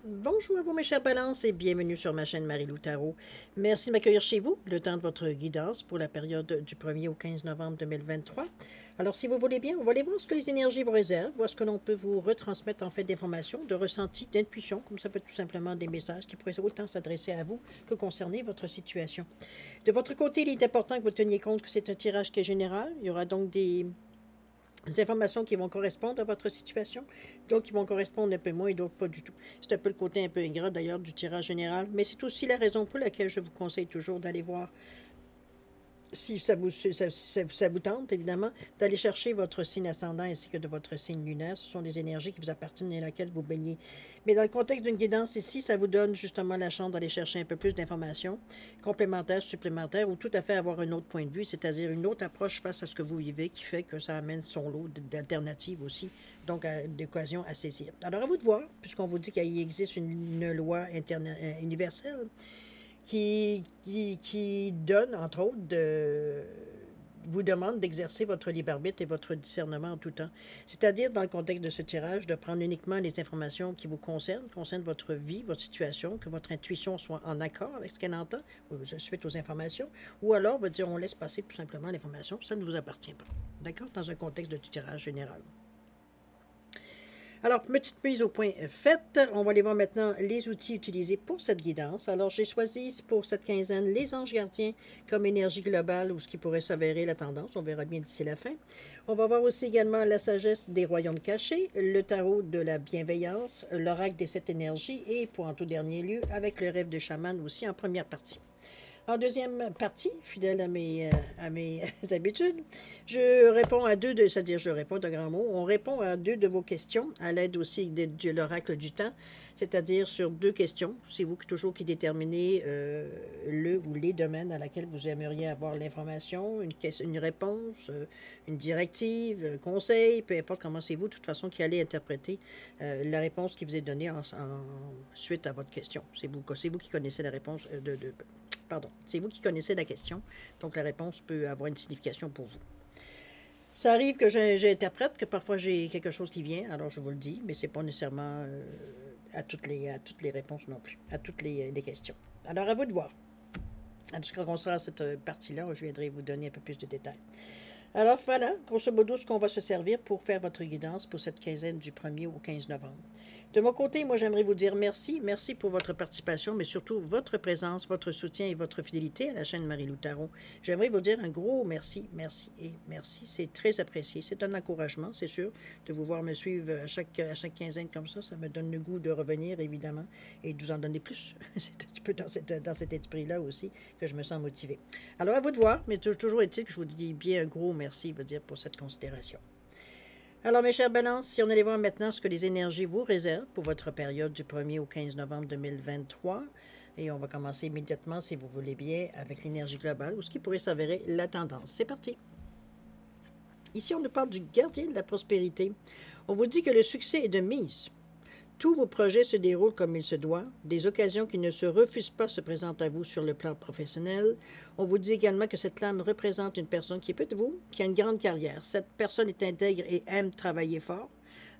Bonjour à vous mes chers balances et bienvenue sur ma chaîne Marie-Lou Tarot. Merci de m'accueillir chez vous, le temps de votre guidance pour la période du 1er au 15 novembre 2023. Alors si vous voulez bien, on va aller voir ce que les énergies vous réservent, voir ce que l'on peut vous retransmettre en fait d'informations, de ressentis, d'intuition, comme ça peut être tout simplement des messages qui pourraient autant s'adresser à vous que concerner votre situation. De votre côté, il est important que vous teniez compte que c'est un tirage qui est général. Il y aura donc des informations qui vont correspondre à votre situation, d'autres qui vont correspondre un peu moins et d'autres pas du tout. C'est un peu le côté un peu ingrat d'ailleurs du tirage général, mais c'est aussi la raison pour laquelle je vous conseille toujours d'aller voir si ça vous tente, évidemment, d'aller chercher votre signe ascendant ainsi que de votre signe lunaire. Ce sont des énergies qui vous appartiennent et laquelle vous baignez. Mais dans le contexte d'une guidance ici, ça vous donne justement la chance d'aller chercher un peu plus d'informations complémentaires, supplémentaires, ou tout à fait avoir un autre point de vue, c'est-à-dire une autre approche face à ce que vous vivez qui fait que ça amène son lot d'alternatives aussi, donc d'occasions à saisir. Alors à vous de voir, puisqu'on vous dit qu'il existe une loi universelle qui donne, entre autres, vous demande d'exercer votre libre arbitre et votre discernement en tout temps. C'est-à-dire, dans le contexte de ce tirage, de prendre uniquement les informations qui vous concernent votre vie, votre situation, que votre intuition soit en accord avec ce qu'elle entend, suite aux informations, ou alors, on va dire, on laisse passer tout simplement l'information, ça ne vous appartient pas. D'accord? Dans un contexte de tirage général. Alors, petite mise au point faite, on va aller voir maintenant les outils utilisés pour cette guidance. Alors, j'ai choisi pour cette quinzaine les anges gardiens comme énergie globale ou ce qui pourrait s'avérer la tendance. On verra bien d'ici la fin. On va voir aussi également la sagesse des royaumes cachés, le tarot de la bienveillance, l'oracle des sept énergies et, pour en tout dernier lieu, avec le rêve de chaman aussi en première partie. En deuxième partie, fidèle à mes habitudes, je réponds à c'est-à-dire je réponds de grands mots, on répond à deux de vos questions, à l'aide aussi de l'oracle du temps, c'est-à-dire sur deux questions. C'est vous toujours qui déterminez le ou les domaines à laquelle vous aimeriez avoir l'information, une réponse, une directive, un conseil, peu importe comment c'est vous, de toute façon, qui allez interpréter la réponse qui vous est donnée suite à votre question. C'est vous qui connaissez la réponse Pardon, c'est vous qui connaissez la question, donc la réponse peut avoir une signification pour vous. Ça arrive que j'interprète, que parfois j'ai quelque chose qui vient, alors je vous le dis, mais ce n'est pas nécessairement à toutes les réponses non plus, à toutes les questions. Alors à vous de voir. Quand on sera à cette partie-là, je viendrai vous donner un peu plus de détails. Alors voilà, grosso modo, ce qu'on va se servir pour faire votre guidance pour cette quinzaine du 1er au 15 novembre. De mon côté, moi, j'aimerais vous dire merci. Merci pour votre participation, mais surtout votre présence, votre soutien et votre fidélité à la chaîne Marie-Lou Tarot. J'aimerais vous dire un gros merci, merci et merci. C'est très apprécié. C'est un encouragement, c'est sûr, de vous voir me suivre à chaque quinzaine comme ça. Ça me donne le goût de revenir, évidemment, et de vous en donner plus. C'est un petit peu dans cet esprit-là aussi que je me sens motivée. Alors, à vous de voir, mais toujours est-il que je vous dis bien un gros merci, dire, pour cette considération. Alors, mes chers balances, si on allait voir maintenant ce que les énergies vous réservent pour votre période du 1er au 15 novembre 2023, et on va commencer immédiatement, si vous voulez bien, avec l'énergie globale, ou ce qui pourrait s'avérer la tendance. C'est parti! Ici, on nous parle du gardien de la prospérité. On vous dit que le succès est de mise. Tous vos projets se déroulent comme il se doit. Des occasions qui ne se refusent pas se présentent à vous sur le plan professionnel. On vous dit également que cette flamme représente une personne qui est peut-être vous, qui a une grande carrière. Cette personne est intègre et aime travailler fort.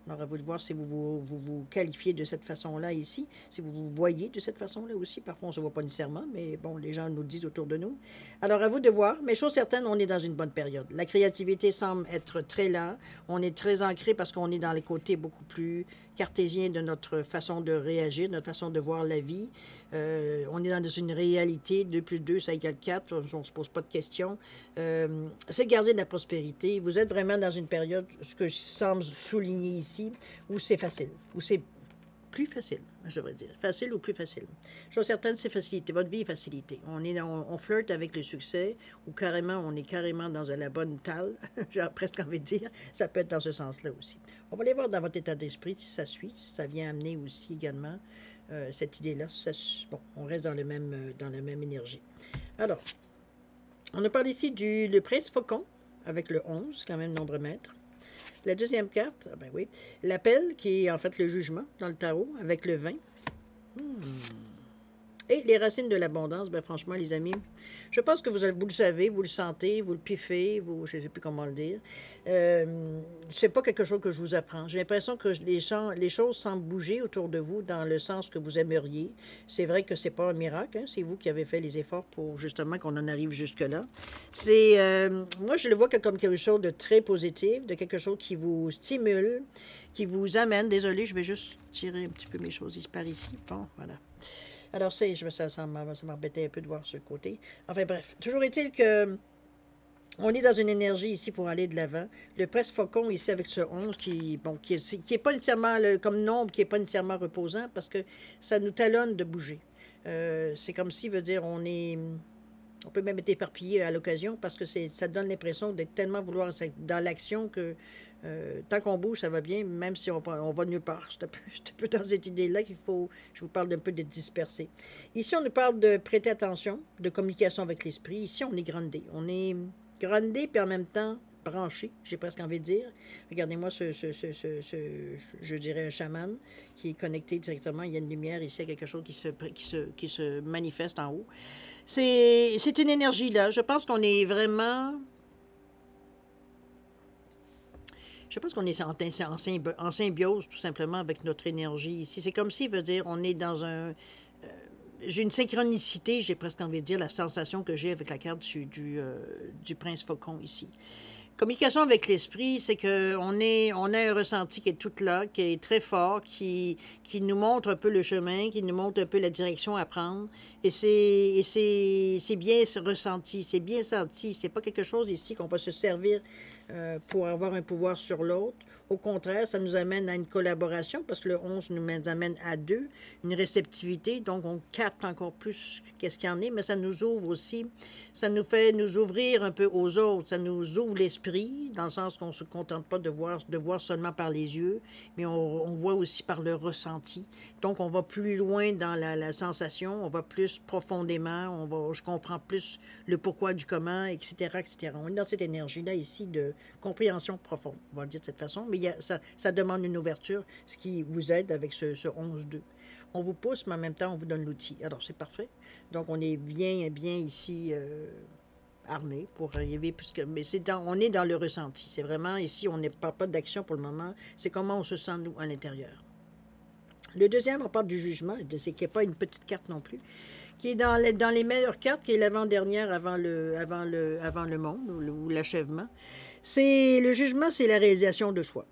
Alors, à vous de voir si vous qualifiez de cette façon-là ici, si vous vous voyez de cette façon-là aussi. Parfois, on ne se voit pas nécessairement, mais bon, les gens nous le disent autour de nous. Alors, à vous de voir, mais chose certaine, on est dans une bonne période. La créativité semble être très là. On est très ancré parce qu'on est dans les côtés beaucoup plus cartésiens de notre façon de réagir, de notre façon de voir la vie. On est dans une réalité, 2 plus 2, ça égale 4, on ne se pose pas de questions. C'est garder de la prospérité. Vous êtes vraiment dans une période, ce que je semble souligner ici, où c'est facile, où c'est plus facile, je devrais dire. Facile ou plus facile. Je suis certaine, c'est facilité. Votre vie est facilitée. On flirte avec le succès, ou carrément, on est carrément dans la bonne talle, j'ai presque envie de dire. Ça peut être dans ce sens-là aussi. On va aller voir dans votre état d'esprit si ça suit, si ça vient amener aussi également cette idée-là. Bon, on reste dans la même énergie. Alors, on a parlé ici le prince faucon, avec le 11, quand même nombre maître. La deuxième carte, ben oui, l'appel, qui est en fait le jugement dans le tarot, avec le 20. Et les racines de l'abondance, ben franchement, les amis, je pense que vous le savez, vous le sentez, vous le piffez, vous, je ne sais plus comment le dire. C'est pas quelque chose que je vous apprends. J'ai l'impression que les choses semblent bouger autour de vous dans le sens que vous aimeriez. C'est vrai que c'est pas un miracle, hein, c'est vous qui avez fait les efforts pour justement qu'on en arrive jusque-là. Moi, je le vois comme quelque chose de très positif, de quelque chose qui vous stimule, qui vous amène. Désolé, je vais juste tirer un petit peu mes choses par ici. Bon, voilà. Alors, ça m'embêtait un peu de voir ce côté. Enfin, bref. Toujours est-il que on est dans une énergie ici pour aller de l'avant. Le presse-faucon ici avec ce 11 qui est pas nécessairement comme nombre, qui n'est pas nécessairement reposant parce que ça nous talonne de bouger. C'est comme si, veut dire, on peut même être éparpillé à l'occasion parce que ça donne l'impression d'être tellement vouloir être dans l'action que tant qu'on bouge, ça va bien, même si on va nulle part. C'est un peu dans cette idée-là qu'il faut, je vous parle d'un peu de disperser. Ici, on nous parle de prêter attention, de communication avec l'esprit. Ici, on est grandé. On est grandé, puis en même temps branché, j'ai presque envie de dire. Regardez-moi je dirais un chaman qui est connecté directement. Il y a une lumière ici, il y a quelque chose qui se manifeste en haut. C'est une énergie-là. Je pense qu'on est vraiment... Je pense qu'on est en symbiose, tout simplement, avec notre énergie ici. C'est comme si, veut dire, on est dans un... j'ai une synchronicité, j'ai presque envie de dire, la sensation que j'ai avec la carte du prince faucon ici. Communication avec l'esprit, c'est qu'on on a un ressenti qui est tout là, qui est très fort, qui nous montre un peu le chemin, qui nous montre un peu la direction à prendre. Et c'est bien ce ressenti, c'est bien senti. C'est pas quelque chose ici qu'on va se servir pour avoir un pouvoir sur l'autre. Au contraire, ça nous amène à une collaboration parce que le 11 nous amène à deux, une réceptivité. Donc, on capte encore plus qu'est-ce qu'il y en est, mais ça nous ouvre aussi. Ça nous fait nous ouvrir un peu aux autres. Ça nous ouvre l'esprit, dans le sens qu'on ne se contente pas de voir seulement par les yeux, mais on voit aussi par le ressenti. Donc, on va plus loin dans la sensation, on va plus profondément, je comprends plus le pourquoi du comment, etc., etc. On est dans cette énergie-là ici de compréhension profonde, on va le dire de cette façon, mais ça demande une ouverture, ce qui vous aide avec ce 11-2. On vous pousse, mais en même temps, on vous donne l'outil. Alors, c'est parfait. Donc, on est bien ici armé pour arriver, mais on est dans le ressenti. C'est vraiment ici, on ne parle pas d'action pour le moment, c'est comment on se sent, nous, à l'intérieur. Le deuxième, on parle du jugement, c'est qu'il n'y a pas une petite carte non plus, qui est dans les meilleures cartes, qui est l'avant-dernière avant le monde, ou l'achèvement. Le jugement, c'est la réalisation de soi.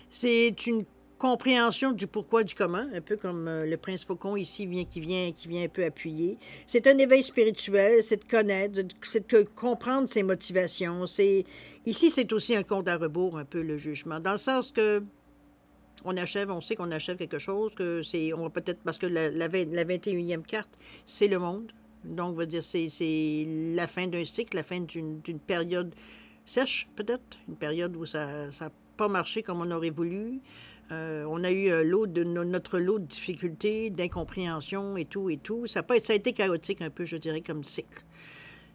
C'est une compréhension du pourquoi, du comment, un peu comme le prince faucon ici qui vient un peu appuyer. C'est un éveil spirituel, c'est de connaître, c'est de comprendre ses motivations. Ici, c'est aussi un compte à rebours, un peu le jugement, dans le sens que on sait qu'on achève quelque chose, on va peut-être, parce que la 21e carte, c'est le monde. Donc, on va dire, c'est la fin d'un cycle, la fin d'une période sèche, peut-être, une période où ça n'a pas marché comme on aurait voulu. On a eu notre lot de difficultés, d'incompréhension et tout. Ça a été chaotique un peu, je dirais, comme cycle.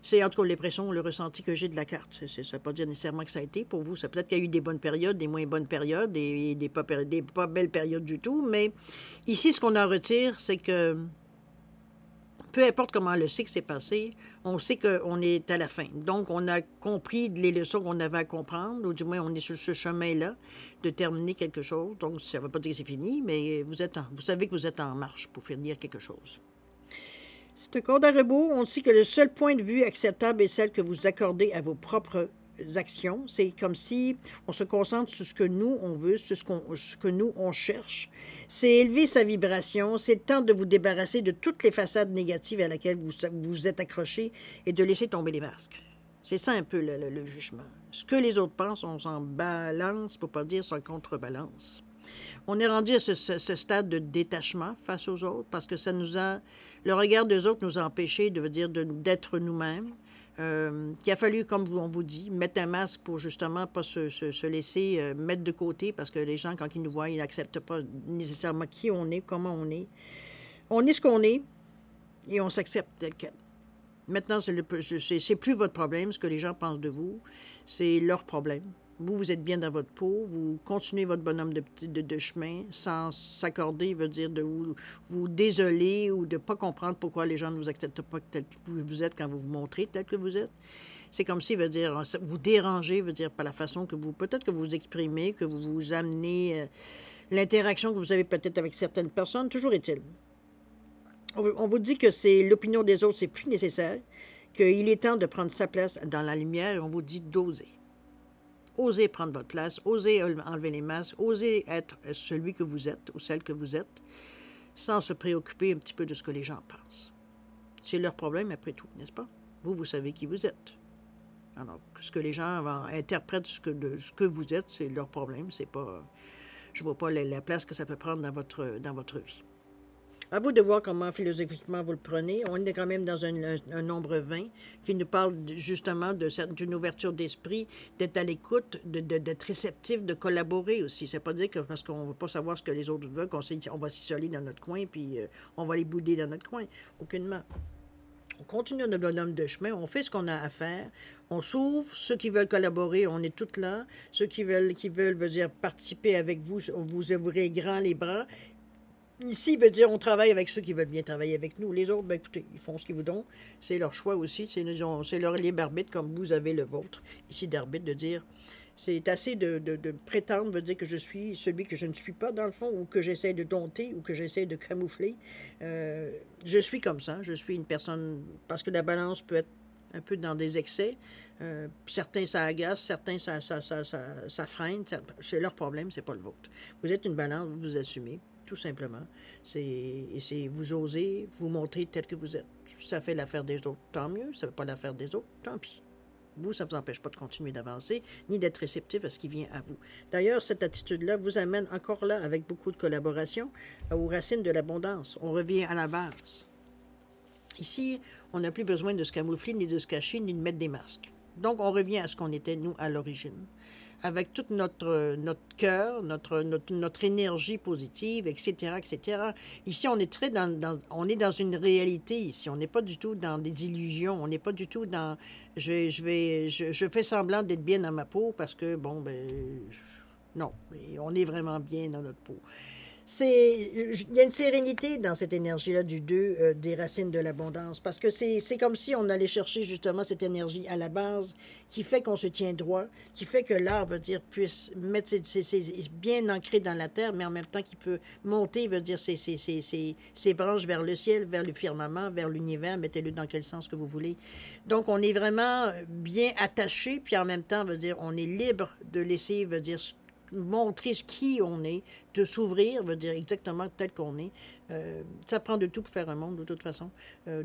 C'est en tout cas l'impression, le ressenti que j'ai de la carte. Ça ne veut pas dire nécessairement que ça a été pour vous. Peut-être qu'il y a eu des bonnes périodes, des moins bonnes périodes, des pas belles périodes du tout. Mais ici, ce qu'on en retire, c'est que peu importe comment le cycle s'est passé, on sait qu'on est à la fin. Donc, on a compris les leçons qu'on avait à comprendre, ou du moins, on est sur ce chemin-là de terminer quelque chose. Donc, ça ne veut pas dire que c'est fini, mais vous savez que vous êtes en marche pour finir quelque chose. C'est un compte à rebours. On sait que le seul point de vue acceptable est celle que vous accordez à vos propres actions. C'est comme si on se concentre sur ce que nous, on veut, sur ce que nous, on cherche. C'est élever sa vibration. C'est le temps de vous débarrasser de toutes les façades négatives à laquelle vous êtes accroché et de laisser tomber les masques. C'est ça un peu le jugement. Ce que les autres pensent, on s'en balance, pour ne pas dire s'en contrebalance. On est rendu à ce stade de détachement face aux autres parce que le regard des autres nous a empêchés d'être nous-mêmes. Qu'il a fallu, comme on vous dit, mettre un masque pour justement pas se laisser mettre de côté parce que les gens, quand ils nous voient, ils n'acceptent pas nécessairement qui on est, comment on est. On est ce qu'on est et on s'accepte tel quel. Maintenant, c'est plus votre problème, ce que les gens pensent de vous, c'est leur problème. vous êtes bien dans votre peau, vous continuez votre bonhomme de chemin sans s'accorder, veut dire de vous désoler ou de ne pas comprendre pourquoi les gens ne vous acceptent pas tel que vous êtes quand vous vous montrez tel que vous êtes. C'est comme si, veut dire, vous dérangez, veut dire, par la façon que vous, peut-être que vous vous exprimez, que vous vous amenez, l'interaction que vous avez peut-être avec certaines personnes, toujours est-il. On vous dit que c'est l'opinion des autres, c'est plus nécessaire, qu'il est temps de prendre sa place dans la lumière et on vous dit d'oser. Osez prendre votre place, osez enlever les masques, osez être celui que vous êtes ou celle que vous êtes, sans se préoccuper un petit peu de ce que les gens pensent. C'est leur problème après tout, n'est-ce pas? Vous, vous savez qui vous êtes. Alors, ce que les gens interprètent de ce que vous êtes, c'est leur problème. C'est pas, je ne vois pas la place que ça peut prendre dans votre vie. À vous de voir comment philosophiquement vous le prenez. On est quand même dans un nombre 20 qui nous parle justement d'une ouverture d'esprit, d'être à l'écoute, d'être réceptif, de collaborer aussi. C'est pas dire que parce qu'on ne veut pas savoir ce que les autres veulent, on va s'isoler dans notre coin puis on va les bouder dans notre coin. Aucunement. On continue notre bonhomme de chemin, on fait ce qu'on a à faire, on s'ouvre, ceux qui veulent collaborer, on est tous là, ceux qui veulent veut dire participer avec vous, vous ouvrez grand les bras. Ici, veut dire on travaille avec ceux qui veulent bien travailler avec nous. Les autres, ben écoutez, ils font ce qu'ils vous donnent. C'est leur choix aussi. C'est leur libre arbitre comme vous avez le vôtre. Ici, d'arbitre, de dire, c'est assez de prétendre, veut dire que je suis celui que je ne suis pas, dans le fond, ou que j'essaie de dompter, ou que j'essaie de camoufler. Je suis comme ça. Je suis une personne, parce que la balance peut être un peu dans des excès. Certains, ça agace, certains, ça freine. C'est leur problème, c'est pas le vôtre. Vous êtes une balance, vous vous assumez. Tout simplement. C'est vous osez vous montrer tel que vous êtes. Ça fait l'affaire des autres, tant mieux. Ça ne fait pas l'affaire des autres, tant pis. Vous, ça ne vous empêche pas de continuer d'avancer, ni d'être réceptif à ce qui vient à vous. D'ailleurs, cette attitude-là vous amène encore là, avec beaucoup de collaboration, aux racines de l'abondance. On revient à la base. Ici, on n'a plus besoin de se camoufler, ni de se cacher, ni de mettre des masques. Donc, on revient à ce qu'on était, nous, à l'origine. Avec toute notre cœur, notre énergie positive, etc., etc. Ici, on est très on est dans une réalité ici. On n'est pas du tout dans des illusions. On n'est pas du tout dans je fais semblant d'être bien dans ma peau parce que, bon, ben, non, on est vraiment bien dans notre peau. Il y a une sérénité dans cette énergie-là du 2, des racines de l'abondance, parce que c'est comme si on allait chercher justement cette énergie à la base qui fait qu'on se tient droit, qui fait que l'art, veut dire, puisse mettre bien ancré dans la terre, mais en même temps qu'il peut monter, veut dire, ses branches vers le ciel, vers le firmament, vers l'univers, mettez-le dans quel sens que vous voulez. Donc, on est vraiment bien attaché, puis en même temps, veut dire, on est libre de laisser, veut dire, montrer qui on est, de s'ouvrir, veut dire exactement tel qu'on est. Ça prend de tout pour faire un monde, de toute façon.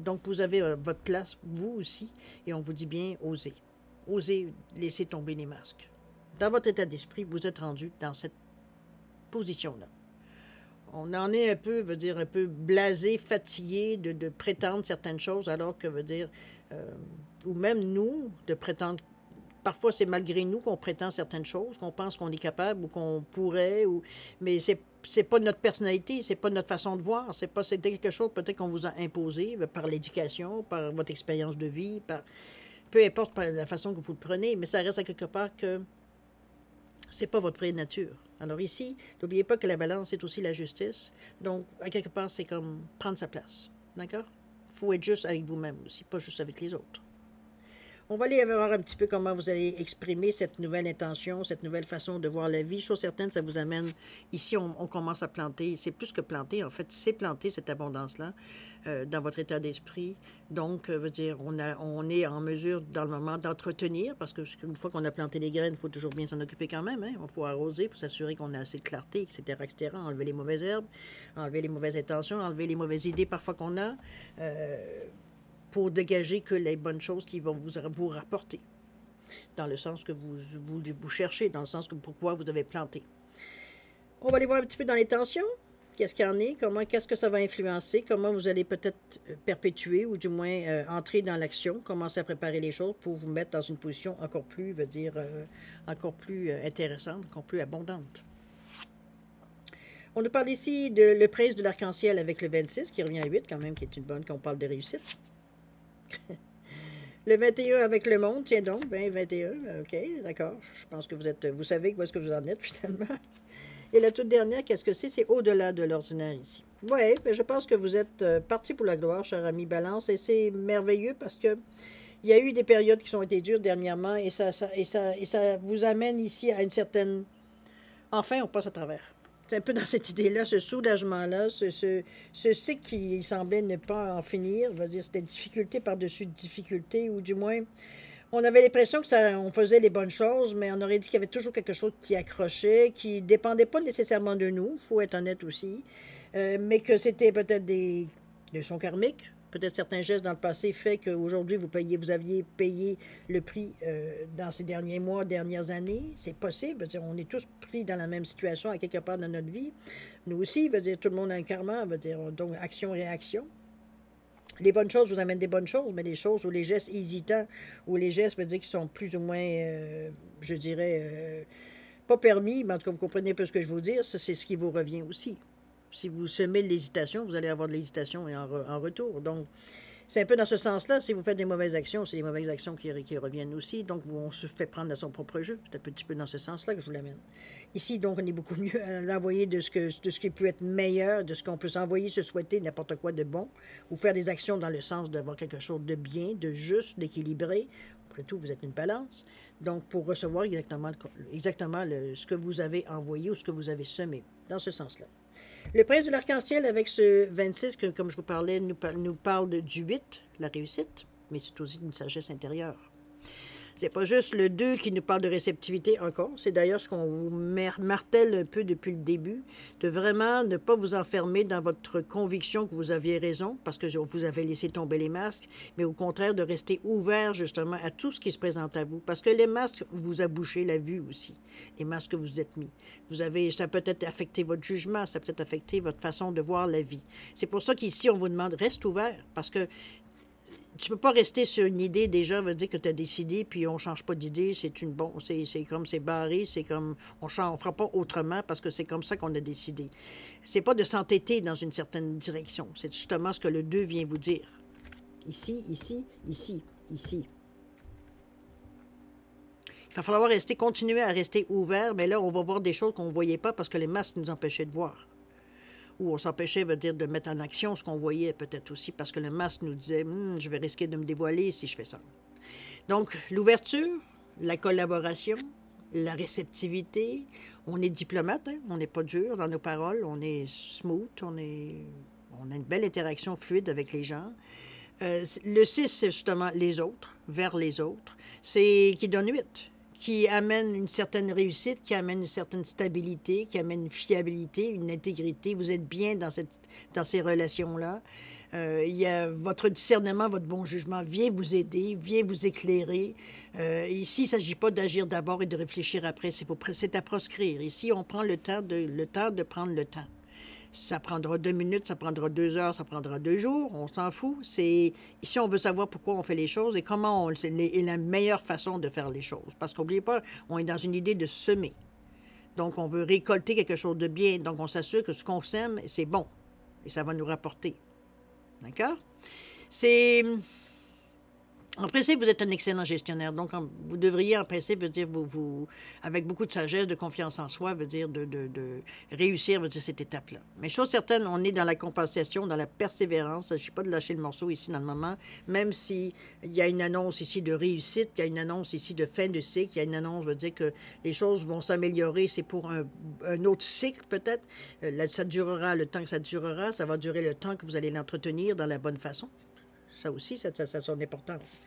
Donc, vous avez votre place, vous aussi, et on vous dit bien, osez. Osez laisser tomber les masques. Dans votre état d'esprit, vous êtes rendu dans cette position-là. On en est un peu, veut dire, un peu blasé, fatigué de prétendre certaines choses, alors que, veut dire, ou même nous, de prétendre. Parfois, c'est malgré nous qu'on prétend certaines choses, qu'on pense qu'on est capable ou qu'on pourrait, mais c'est pas notre personnalité, c'est pas notre façon de voir, c'est quelque chose peut-être qu'on vous a imposé par l'éducation, par votre expérience de vie, peu importe par la façon que vous le prenez, mais ça reste à quelque part que c'est pas votre vraie nature. Alors ici, n'oubliez pas que la balance, c'est aussi la justice. Donc, à quelque part, c'est comme prendre sa place. D'accord? Il faut être juste avec vous-même aussi, pas juste avec les autres. On va aller voir un petit peu comment vous allez exprimer cette nouvelle intention, cette nouvelle façon de voir la vie. Chose certaine, ça vous amène, ici, on commence à planter. C'est plus que planter, en fait, c'est planter cette abondance-là dans votre état d'esprit. Donc, veut dire, on est en mesure, dans le moment, d'entretenir, parce qu'une fois qu'on a planté les graines, il faut toujours bien s'en occuper quand même. Hein? Il faut arroser, il faut s'assurer qu'on a assez de clarté, etc., etc., enlever les mauvaises herbes, enlever les mauvaises intentions, enlever les mauvaises idées parfois qu'on a. Pour dégager que les bonnes choses qui vont vous rapporter, dans le sens que vous cherchez, dans le sens que pourquoi vous avez planté. On va aller voir un petit peu dans les tensions. Qu'est-ce qu'il y en est? Qu'est-ce que ça va influencer? Comment vous allez peut-être perpétuer ou du moins entrer dans l'action, commencer à préparer les choses pour vous mettre dans une position encore plus, encore plus intéressante, encore plus abondante. On nous parle ici de le prince de l'arc-en-ciel avec le 26, qui revient à 8 quand même, qui est une bonne, qu'on parle de réussite. Le 21 avec le monde, tiens donc, ben 21, ok, d'accord. Je pense que vous savez où est-ce que vous en êtes finalement. Et la toute dernière, qu'est-ce que c'est? C'est au-delà de l'ordinaire ici. Oui, mais je pense que vous êtes parti pour la gloire, cher ami Balance, et c'est merveilleux parce que il y a eu des périodes qui ont été dures dernièrement et ça vous amène ici à une certaine... Enfin, on passe à travers. C'est un peu dans cette idée-là, ce soulagement-là, ce cycle qui semblait ne pas en finir. Je veux dire, c'était difficulté par-dessus difficulté, ou du moins, on avait l'impression que on faisait les bonnes choses, mais on aurait dit qu'il y avait toujours quelque chose qui accrochait, qui ne dépendait pas nécessairement de nous, il faut être honnête aussi, mais que c'était peut-être des leçons karmiques. Peut-être certains gestes dans le passé fait qu'aujourd'hui, vous aviez payé le prix dans ces derniers mois, dernières années. C'est possible. Dire, on est tous pris dans la même situation à quelque part dans notre vie. Nous aussi, veut dire, tout le monde a un karma, veut dire, donc action-réaction. Les bonnes choses vous amènent des bonnes choses, mais les choses ou les gestes hésitants ou les gestes, veut dire, qui sont plus ou moins, je dirais, pas permis, mais en tout cas, vous comprenez un peu ce que je veux dire, ça, c'est ce qui vous revient aussi. Si vous semez de l'hésitation, vous allez avoir de l'hésitation en retour. Donc, c'est un peu dans ce sens-là. Si vous faites des mauvaises actions, c'est des mauvaises actions qui reviennent aussi. Donc, on se fait prendre à son propre jeu. C'est un petit peu dans ce sens-là que je vous l'amène. Ici, donc, on est beaucoup mieux à l'envoyer de ce qui peut être meilleur, de ce qu'on peut s'envoyer, se souhaiter n'importe quoi de bon, ou faire des actions dans le sens d'avoir quelque chose de bien, de juste, d'équilibré. Après tout, vous êtes une balance. Donc, pour recevoir exactement ce que vous avez envoyé ou ce que vous avez semé, dans ce sens-là. Le prince de l'arc-en-ciel avec ce 26, que, comme je vous parlais, nous parle du 8, la réussite, mais c'est aussi une sagesse intérieure. C'est pas juste le 2 qui nous parle de réceptivité encore. C'est d'ailleurs ce qu'on vous martèle un peu depuis le début, de vraiment ne pas vous enfermer dans votre conviction que vous aviez raison, parce que vous avez laissé tomber les masques, mais au contraire de rester ouvert justement à tout ce qui se présente à vous. Parce que les masques vous a bouché la vue aussi, les masques que vous êtes mis. Ça peut être affecté votre jugement, ça peut être affecté votre façon de voir la vie. C'est pour ça qu'ici, on vous demande, reste ouvert, parce que tu peux pas rester sur une idée déjà, veut dire que tu as décidé, puis on change pas d'idée, c'est comme c'est barré, c'est comme on fera pas autrement parce que c'est comme ça qu'on a décidé. C'est pas de s'entêter dans une certaine direction, c'est justement ce que le 2 vient vous dire. Ici, ici, ici, ici. Il va falloir continuer à rester ouvert, mais là, on va voir des choses qu'on ne voyait pas parce que les masques nous empêchaient de voir. Ou on s'empêchait, veut dire, de mettre en action ce qu'on voyait peut-être aussi, parce que le masque nous disait je vais risquer de me dévoiler si je fais ça. Donc, l'ouverture, la collaboration, la réceptivité, on est diplomate, hein? On n'est pas dur dans nos paroles, on est smooth, on a une belle interaction fluide avec les gens. Le 6, c'est justement les autres, vers les autres, c'est qui donne 8. Qui amène une certaine réussite, qui amène une certaine stabilité, qui amène une fiabilité, une intégrité. Vous êtes bien dans ces relations-là. Il y a votre discernement, votre bon jugement vient vous aider, vient vous éclairer. Ici, il ne s'agit pas d'agir d'abord et de réfléchir après. C'est à proscrire. Ici, on prend le temps de prendre le temps. Ça prendra 2 minutes, ça prendra 2 heures, ça prendra 2 jours, on s'en fout. Ici, on veut savoir pourquoi on fait les choses et comment est la meilleure façon de faire les choses. Parce qu'oubliez pas, on est dans une idée de semer. Donc, on veut récolter quelque chose de bien. Donc, on s'assure que ce qu'on sème, c'est bon. Et ça va nous rapporter. D'accord? En principe, vous êtes un excellent gestionnaire. Donc, vous devriez, en principe, veut dire, avec beaucoup de sagesse, de confiance en soi, veut dire, de réussir, veut dire, cette étape-là. Mais chose certaine, on est dans la compensation, dans la persévérance. Il ne s'agit pas de lâcher le morceau ici dans le moment, même s'il y a une annonce ici de réussite, il y a une annonce ici de fin de cycle, il y a une annonce, veut dire que les choses vont s'améliorer. C'est pour un autre cycle, peut-être. Ça durera le temps que ça durera. Ça va durer le temps que vous allez l'entretenir dans la bonne façon. Ça aussi, ça a son importance.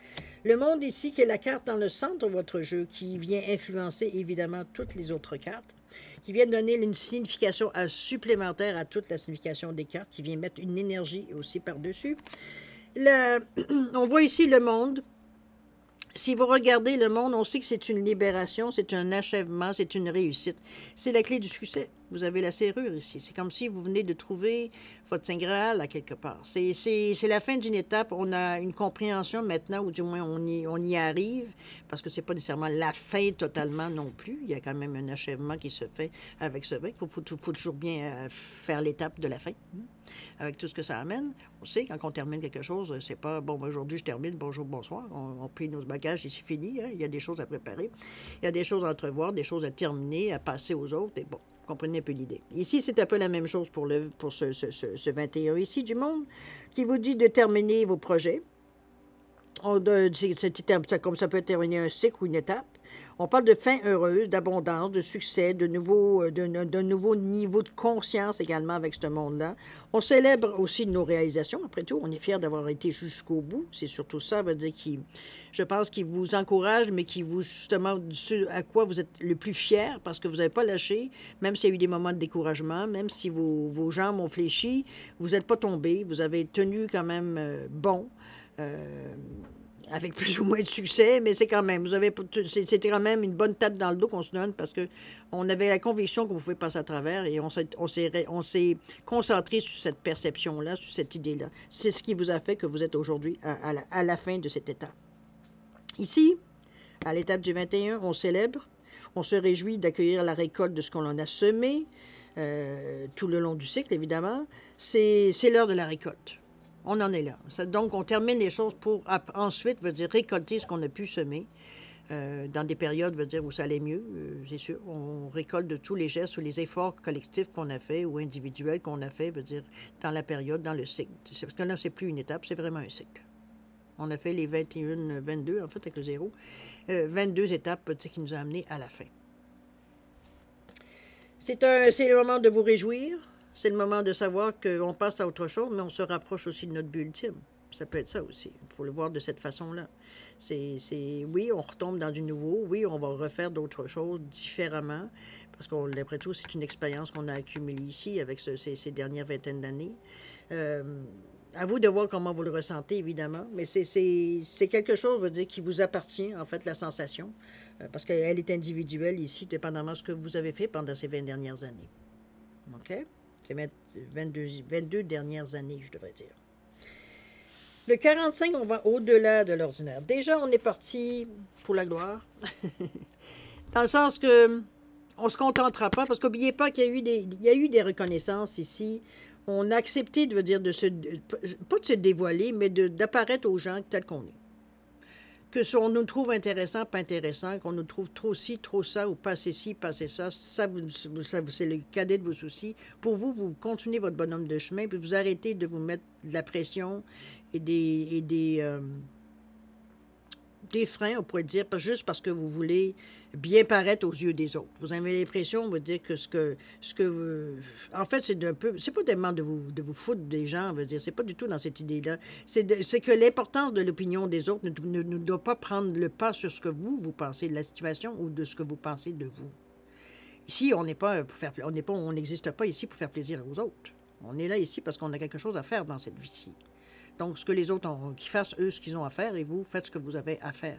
Le monde ici, qui est la carte dans le centre de votre jeu, qui vient influencer évidemment toutes les autres cartes, qui vient donner une signification supplémentaire à toute la signification des cartes, qui vient mettre une énergie aussi par-dessus. On voit ici le monde. Si vous regardez le monde, on sait que c'est une libération, c'est un achèvement, c'est une réussite. C'est la clé du succès. Vous avez la serrure ici. C'est comme si vous venez de trouver votre Saint Graal à quelque part. C'est la fin d'une étape. On a une compréhension maintenant, ou du moins on y arrive, parce que c'est pas nécessairement la fin totalement non plus. Il y a quand même un achèvement qui se fait avec ce vin. Il faut toujours bien faire l'étape de la fin, avec tout ce que ça amène. On sait, quand on termine quelque chose, c'est pas, bon, aujourd'hui je termine, bonjour, bonsoir. On plie nos bagages et c'est fini. Hein? Il y a des choses à préparer. Il y a des choses à entrevoir, des choses à terminer, à passer aux autres. Et bon, vous comprenez un peu l'idée. Ici, c'est un peu la même chose pour ce 21 ici du monde, qui vous dit de terminer vos projets. Comme ça peut terminer un cycle ou une étape. On parle de fin heureuse, d'abondance, de succès, d'un nouveau niveau de conscience également avec ce monde-là. On célèbre aussi nos réalisations. Après tout, on est fiers d'avoir été jusqu'au bout. C'est surtout ça, veut dire je pense qu'il vous encourage, mais qui vous, justement, ce à quoi vous êtes le plus fier, parce que vous n'avez pas lâché, même s'il y a eu des moments de découragement, même si vos jambes ont fléchi, vous n'êtes pas tombé, vous avez tenu quand même bon. Avec plus ou moins de succès, mais c'est quand même, c'était quand même une bonne tape dans le dos qu'on se donne parce qu'on avait la conviction qu'on pouvait passer à travers et on s'est concentré sur cette perception-là, sur cette idée-là. C'est ce qui vous a fait que vous êtes aujourd'hui à la fin de cette étape. Ici, à l'étape du 21, on célèbre, on se réjouit d'accueillir la récolte de ce qu'on en a semé, tout le long du cycle, évidemment. C'est l'heure de la récolte. On en est là. Donc, on termine les choses pour ensuite, veut dire, récolter ce qu'on a pu semer dans des périodes, veut dire, où ça allait mieux, c'est sûr. On récolte de tous les gestes ou les efforts collectifs qu'on a fait ou individuels qu'on a fait, veut dire, dans la période, dans le cycle. Parce que là, c'est plus une étape, c'est vraiment un cycle. On a fait les 21, 22, en fait, avec le 0. 22 étapes, veut dire, qui nous a amenés à la fin. C'est le moment de vous réjouir. C'est le moment de savoir qu'on passe à autre chose, mais on se rapproche aussi de notre but ultime. Ça peut être ça aussi. Il faut le voir de cette façon-là. Oui, on retombe dans du nouveau. Oui, on va refaire d'autres choses différemment. Parce qu'après tout, c'est une expérience qu'on a accumulée ici avec ces dernières vingtaines d'années. À vous de voir comment vous le ressentez, évidemment. Mais c'est quelque chose, veut dire, qui vous appartient, en fait, la sensation. Parce qu'elle est individuelle ici, dépendamment de ce que vous avez fait pendant ces 20 dernières années. OK? C'est 22 dernières années, je devrais dire. Le 45, on va au-delà de l'ordinaire. Déjà, on est parti pour la gloire. Dans le sens que on ne se contentera pas, parce qu'oubliez pas qu'il y a eu des reconnaissances ici. On a accepté, pas de se dévoiler, mais d'apparaître aux gens tel qu'on est. Que si on nous trouve intéressant, pas intéressant, qu'on nous trouve trop ci, trop ça, ou pas ci, pas ça, c'est le cadet de vos soucis. Pour vous, vous continuez votre bonhomme de chemin, puis vous arrêtez de vous mettre de la pression et des freins, on pourrait dire, juste parce que vous voulez bien paraître aux yeux des autres. Vous avez l'impression, on va dire, que en fait, c'est pas tellement de vous foutre des gens, on va dire, c'est pas du tout dans cette idée-là. C'est que l'importance de l'opinion des autres ne doit pas prendre le pas sur ce que vous pensez de la situation ou de ce que vous pensez de vous. Ici, on n'existe pas ici pour faire plaisir aux autres. On est là ici parce qu'on a quelque chose à faire dans cette vie-ci. Donc, ce que les autres ont, qu'ils fassent, eux, ce qu'ils ont à faire, et vous, faites ce que vous avez à faire.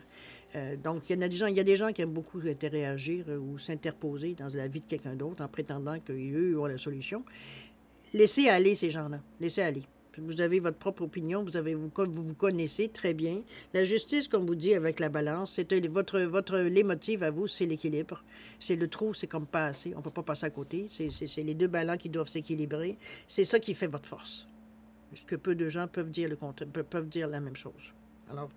Donc, il y a des gens qui aiment beaucoup interagir ou s'interposer dans la vie de quelqu'un d'autre en prétendant qu'eux ont la solution. Laissez aller ces gens-là. Laissez aller. Vous avez votre propre opinion, vous connaissez très bien. La justice, comme vous dit avec la balance, c'est votre leitmotiv à vous, c'est l'équilibre. C'est le trou, c'est comme pas assez. On ne peut pas passer à côté. C'est les deux ballons qui doivent s'équilibrer. C'est ça qui fait votre force. Parce que peu de gens peuvent dire la même chose. Alors,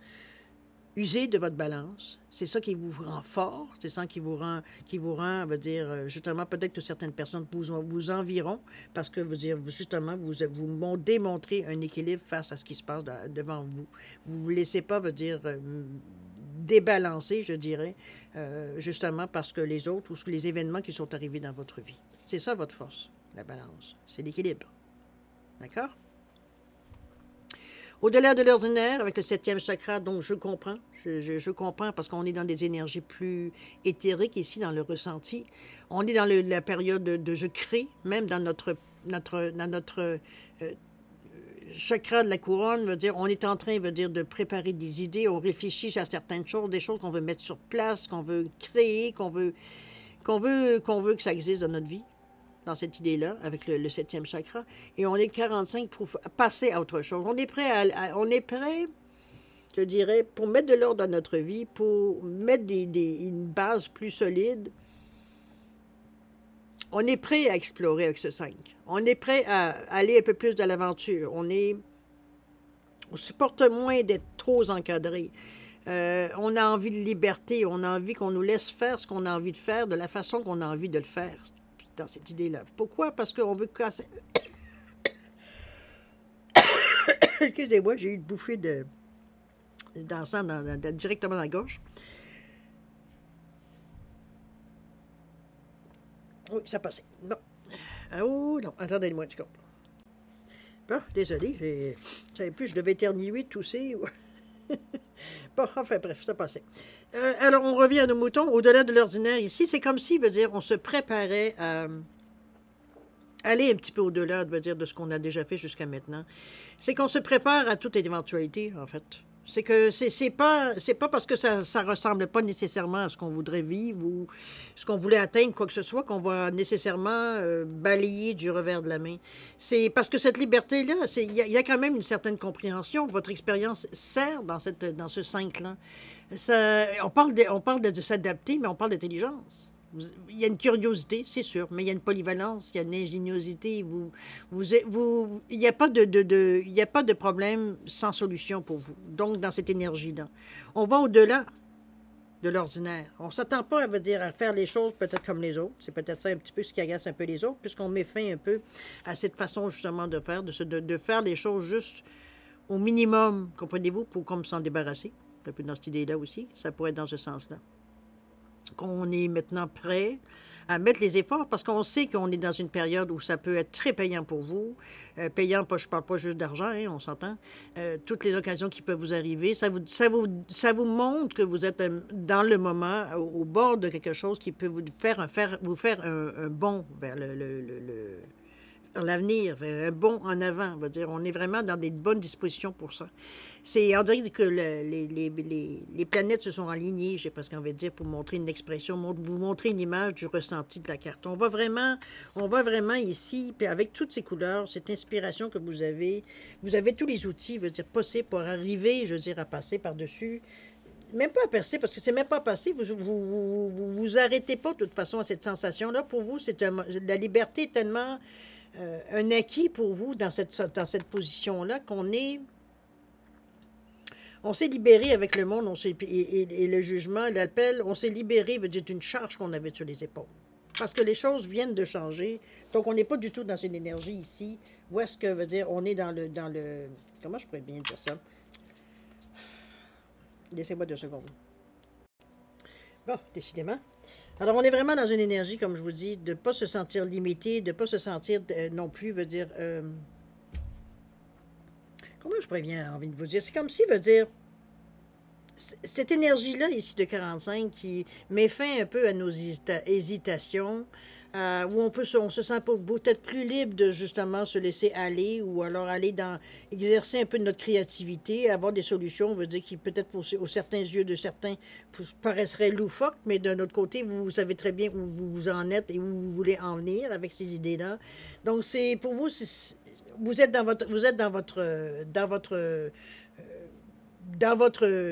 usez de votre balance. C'est ça qui vous rend fort. C'est ça qui vous rend, on va dire, justement, peut-être que certaines personnes vous environt parce que, justement, vous démontrez un équilibre face à ce qui se passe devant vous. Vous ne vous laissez pas, débalancer, je dirais, justement parce que les autres ou les événements qui sont arrivés dans votre vie. C'est ça votre force, la balance. C'est l'équilibre. D'accord? Au-delà de l'ordinaire, avec le 7e chakra, donc je comprends. Je comprends parce qu'on est dans des énergies plus éthériques ici, dans le ressenti. On est dans la période de je crée, même dans notre chakra de la couronne, on est en train, de préparer des idées, on réfléchit à certaines choses, des choses qu'on veut mettre sur place, qu'on veut créer, qu'on veut que ça existe dans notre vie. dans cette idée-là, avec le 7e chakra, et on est 45 pour passer à autre chose. On est prêt, on est prêt, je dirais, pour mettre de l'ordre dans notre vie, pour mettre une base plus solide. On est prêt à explorer avec ce 5. On est prêt à aller un peu plus de l'aventure. On supporte moins d'être trop encadré. On a envie de liberté. On a envie qu'on nous laisse faire ce qu'on a envie de faire de la façon qu'on a envie de le faire. Dans cette idée-là. Pourquoi? Parce qu'on veut casser... Excusez-moi, j'ai eu une bouffée d'encens directement dans la gorge. Oui, ça passait. Non. Oh non, attendez-moi, tu comprends. Bon, désolé, je savais plus, je devais éternuer, tousser. Bon, enfin bref, ça passait. Alors, on revient à nos moutons. Au-delà de l'ordinaire ici, c'est comme si, veut dire, on se préparait à aller un petit peu au-delà, veut dire, de ce qu'on a déjà fait jusqu'à maintenant. C'est qu'on se prépare à toute éventualité, en fait. C'est que c'est pas parce que ça ressemble pas nécessairement à ce qu'on voudrait vivre ou ce qu'on voulait atteindre, quoi que ce soit, qu'on va nécessairement balayer du revers de la main. C'est parce que cette liberté-là, il y a quand même une certaine compréhension. Votre expérience sert dans ce 5-là. On parle de s'adapter, mais on parle d'intelligence. Il y a une curiosité, c'est sûr, mais il y a une polyvalence, il y a une ingéniosité. Il n'y a pas il y a pas de problème sans solution pour vous. Donc, dans cette énergie-là, on va au-delà de l'ordinaire. On ne s'attend pas, à faire les choses peut-être comme les autres. C'est peut-être ça un petit peu ce qui agace un peu les autres, puisqu'on met fin un peu à cette façon justement de faire, de faire les choses juste au minimum, comprenez-vous, pour comme s'en débarrasser. Un peu dans cette idée-là aussi, ça pourrait être dans ce sens-là. Qu'on est maintenant prêt à mettre les efforts parce qu'on sait qu'on est dans une période où ça peut être très payant pour vous. Payant, je ne parle pas juste d'argent, hein, on s'entend. Toutes les occasions qui peuvent vous arriver, ça vous montre que vous êtes dans le moment, au bord de quelque chose qui peut vous faire un bond vers l'avenir, un bond en avant. On est vraiment dans des bonnes dispositions pour ça. On dirait que les planètes se sont alignées, j'ai presque envie de dire, pour montrer une expression, vous montrer une image du ressenti de la carte. On va vraiment ici, puis avec toutes ces couleurs, cette inspiration que vous avez tous les outils, possibles pour arriver, à passer par-dessus. Même pas à percer, parce que c'est même pas passé. Vous arrêtez pas, de toute façon, à cette sensation-là. Pour vous, la liberté est tellement un acquis pour vous dans cette position-là on s'est libéré avec le monde et le jugement, l'appel, on s'est libéré, d'une charge qu'on avait sur les épaules. Parce que les choses viennent de changer. Donc, on n'est pas du tout dans une énergie ici. Où est-ce que, on est dans le... Comment je pourrais bien dire ça? Laissez-moi 2 secondes. Bon, décidément. Alors, on est vraiment dans une énergie, comme je vous dis, de ne pas se sentir limité, de ne pas se sentir non plus, comment je pourrais bien envie de vous dire? C'est comme si, cette énergie-là, ici, de 45, qui met fin un peu à nos hésitations, où on se sent peut-être plus libre de, justement, se laisser aller, ou alors exercer un peu de notre créativité, avoir des solutions, qui peut-être, aux certains yeux de certains, paraisseraient loufoques, mais d'un autre côté, vous savez très bien où vous en êtes et où vous voulez en venir avec ces idées-là. Donc, pour vous, vous êtes dans votre,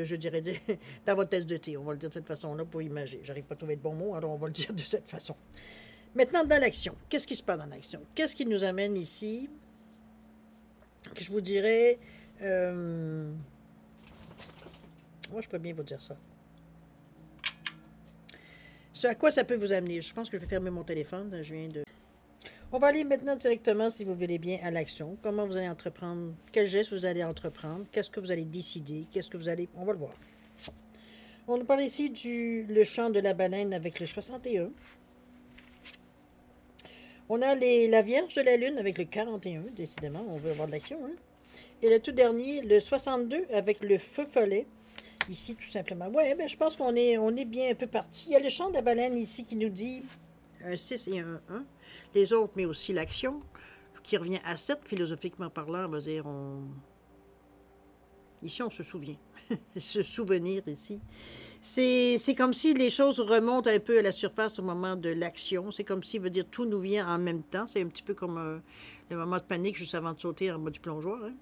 je dirais, dans votre tasse de thé. On va le dire de cette façon-là pour imager. J'arrive pas à trouver de bon mot, alors on va le dire de cette façon. Maintenant, dans l'action. Qu'est-ce qui se passe dans l'action? Qu'est-ce qui nous amène ici? Que je vous dirais... moi, je peux bien vous dire ça. À quoi ça peut vous amener? Je pense que je vais fermer mon téléphone. Je viens de... On va aller maintenant directement, si vous voulez bien, à l'action. Comment vous allez entreprendre, quel geste vous allez entreprendre, qu'est-ce que vous allez décider, on va le voir. On nous parle ici le chant de la baleine avec le 61. On a la Vierge de la Lune avec le 41, décidément, on veut avoir de l'action. Hein? Et le tout dernier, le 62 avec le feu follet. Ici, tout simplement. Ouais, je pense qu'on est bien un peu parti. Il y a le chant de la baleine ici qui nous dit un 6 et un 1. Les autres, mais aussi l'action, qui revient à 7, philosophiquement parlant, ici, on se souvient. Se souvenir ici. C'est comme si les choses remontent un peu à la surface au moment de l'action. C'est comme si, veut dire, tout nous vient en même temps. C'est un petit peu comme le moment de panique juste avant de sauter en bas du plongeoir. Hein?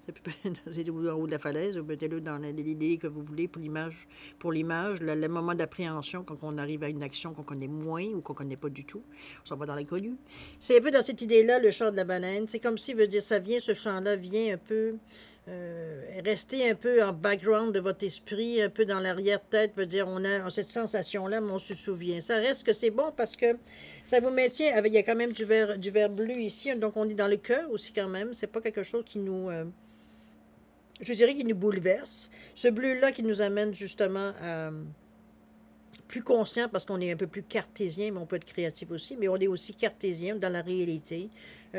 C'est en haut de la falaise, ou mettez-le dans l'idée que vous voulez pour l'image, le moment d'appréhension quand on arrive à une action qu'on connaît moins ou qu'on connaît pas du tout. On s'en va dans l'inconnu. C'est un peu dans cette idée-là, le chant de la banane. C'est comme si, veut dire, ça vient, ce chant-là vient un peu rester un peu en background de votre esprit, un peu dans l'arrière-tête, veut dire, on a cette sensation-là, mais on se souvient. Ça reste que c'est bon parce que ça vous maintient, il y a quand même du vert bleu ici, donc on est dans le cœur aussi quand même, c'est pas quelque chose qui nous, je dirais, qui nous bouleverse. Ce bleu-là qui nous amène justement à plus conscient parce qu'on est un peu plus cartésien, mais on peut être créatif aussi, mais on est aussi cartésien dans la réalité,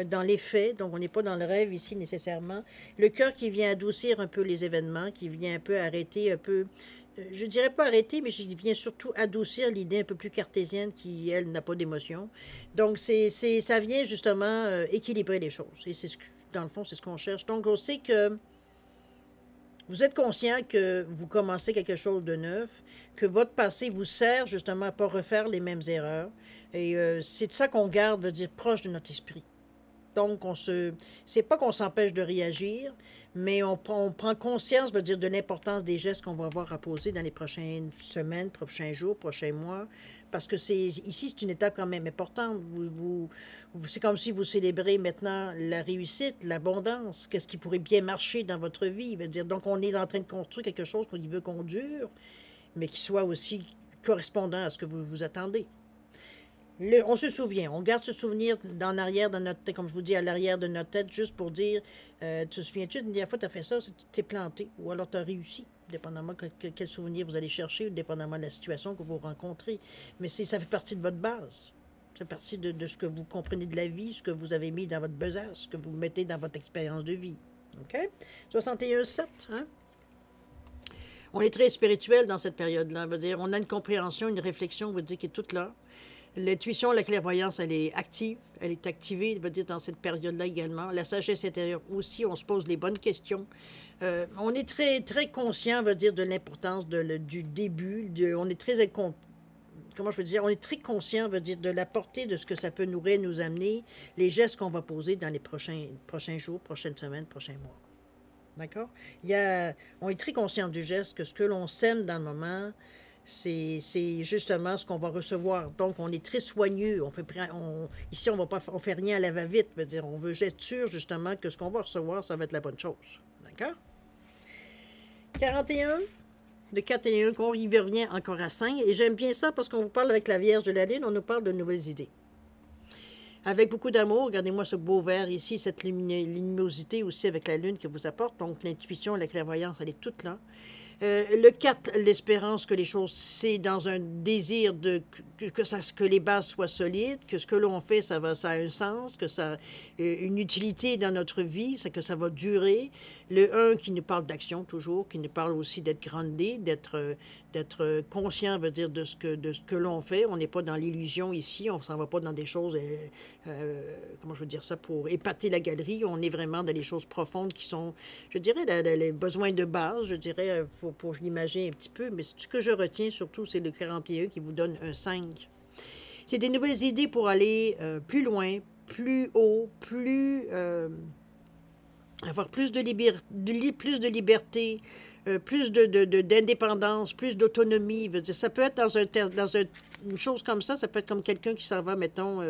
dans les faits, donc on n'est pas dans le rêve ici nécessairement. Le cœur qui vient adoucir un peu les événements, qui vient un peu arrêter un peu, je dirais pas arrêter, mais qui vient surtout adoucir l'idée un peu plus cartésienne qui, elle, n'a pas d'émotion. Donc ça vient justement équilibrer les choses, et c'est ce que, dans le fond, c'est ce qu'on cherche. Donc on sait que vous êtes conscient que vous commencez quelque chose de neuf, que votre passé vous sert justement à ne pas refaire les mêmes erreurs. Et c'est de ça qu'on garde, veut dire, proche de notre esprit. Donc, c'est pas qu'on s'empêche de réagir, mais on prend conscience, veut dire, de l'importance des gestes qu'on va avoir à poser dans les prochaines semaines, prochains jours, prochains mois. Parce que ici, c'est une étape quand même importante. C'est comme si vous célébrez maintenant la réussite, l'abondance, qu'est-ce qui pourrait bien marcher dans votre vie. Veut dire, donc, on est en train de construire quelque chose qu'on veut qu'on dure, mais qui soit aussi correspondant à ce que vous vous attendez. On se souvient, on garde ce souvenir en arrière de notre tête, comme je vous dis, à l'arrière de notre tête, juste pour dire, tu te souviens-tu, une dernière fois tu as fait ça, tu t'es planté, ou alors tu as réussi, dépendamment quel souvenir vous allez chercher, dépendamment de la situation que vous rencontrez. Mais ça fait partie de votre base. Ça fait partie de ce que vous comprenez de la vie, ce que vous avez mis dans votre besace, ce que vous mettez dans votre expérience de vie. OK? 61,7, hein? On est très spirituel dans cette période-là. Veut dire, on a une compréhension, une réflexion, veut dire, qui est toute là. L'intuition, la clairvoyance, elle est active, elle est activée, veut dire, dans cette période-là également. La sagesse intérieure aussi, on se pose les bonnes questions. On est très, très conscient, veut dire, de l'importance du début. On est très, comment je peux dire, on est très conscient, veut dire, de la portée de ce que ça peut nous amener, les gestes qu'on va poser dans les prochains jours, prochaines semaines, prochains mois. D'accord? On est très conscient du geste, que ce que l'on sème dans le moment, c'est justement ce qu'on va recevoir. Donc, on est très soigneux. Ici, on fait rien à la va-vite. Veut dire, on veut être sûr, justement, que ce qu'on va recevoir, ça va être la bonne chose. D'accord? 41. De 4 et 1, qu'on y revient encore à 5. Et j'aime bien ça parce qu'on vous parle avec la Vierge de la Lune, on nous parle de nouvelles idées. Avec beaucoup d'amour, regardez-moi ce beau vert ici, cette luminosité aussi avec la Lune que vous apporte. Donc, l'intuition, la clairvoyance, elle est toute là. Le 4, l'espérance que les choses, c'est dans un désir que les bases soient solides, que ce que l'on fait, ça a un sens, que ça a une utilité dans notre vie, c'est que ça va durer. Le 1 qui nous parle d'action toujours, qui nous parle aussi d'être groundé, d'être conscient, veut dire, de ce que l'on fait. On n'est pas dans l'illusion ici, on ne s'en va pas dans des choses, comment je veux dire ça, pour épater la galerie. On est vraiment dans les choses profondes qui sont, je dirais, les besoins de base, je dirais, pour l'imaginer un petit peu. Mais ce que je retiens surtout, c'est le 41 qui vous donne un 5. C'est des nouvelles idées pour aller plus loin, plus haut, avoir plus de liberté, plus d'indépendance, plus d'autonomie. Ça peut être dans une chose comme ça peut être comme quelqu'un qui s'en va, mettons,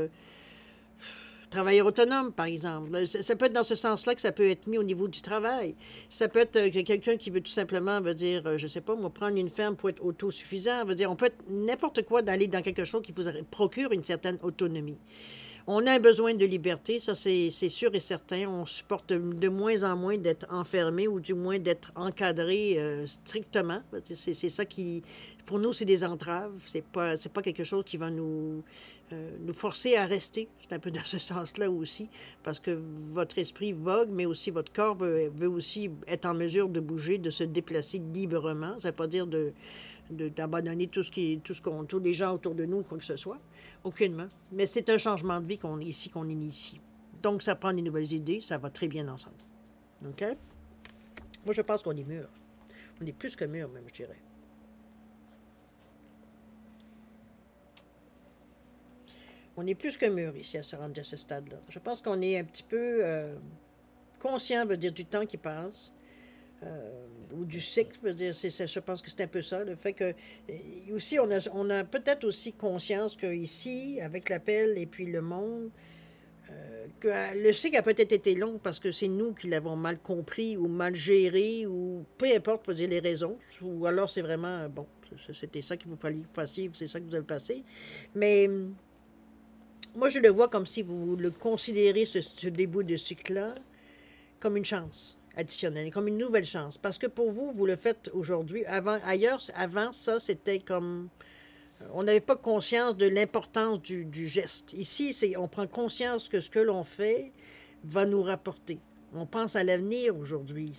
travailleur autonome, par exemple. Ça peut être dans ce sens-là que ça peut être mis au niveau du travail. Ça peut être quelqu'un qui veut tout simplement, veut dire, je sais pas, moi, prendre une ferme pour être autosuffisant. Veut dire, on peut être n'importe quoi d'aller dans quelque chose qui vous procure une certaine autonomie. On a un besoin de liberté, ça c'est sûr et certain. On supporte de moins en moins d'être enfermé ou du moins d'être encadré strictement. C'est ça qui, pour nous, c'est des entraves. C'est pas quelque chose qui va nous forcer à rester. C'est un peu dans ce sens-là aussi, parce que votre esprit vogue, mais aussi votre corps veut aussi être en mesure de bouger, de se déplacer librement. Ça ne veut pas dire d'abandonner tous les gens autour de nous, quoi que ce soit. Aucunement. Mais c'est un changement de vie qu'on initie. Donc, ça prend des nouvelles idées, ça va très bien ensemble. OK? Moi, je pense qu'on est mûr. On est plus que mûr, même, je dirais. On est plus que mûr ici à se rendre à ce stade-là. Je pense qu'on est un petit peu conscient, veut dire, du temps qui passe, ou du cycle, veut dire, je pense que c'est un peu ça. Le fait que, aussi, on a peut-être aussi conscience qu'ici, avec l'appel et puis le monde, que le cycle a peut-être été long parce que c'est nous qui l'avons mal compris ou mal géré ou peu importe, faut dire les raisons. Ou alors c'est vraiment, bon, c'était ça qu'il vous fallait que vous fassiez, c'est ça que vous avez passé. Mais moi, je le vois comme si vous le considérez, ce début de cycle-là, comme une chance additionnelle, comme une nouvelle chance. Parce que pour vous, vous le faites aujourd'hui. Ailleurs, avant ça, c'était comme... On n'avait pas conscience de l'importance du geste. Ici, on prend conscience que ce que l'on fait va nous rapporter. On pense à l'avenir aujourd'hui.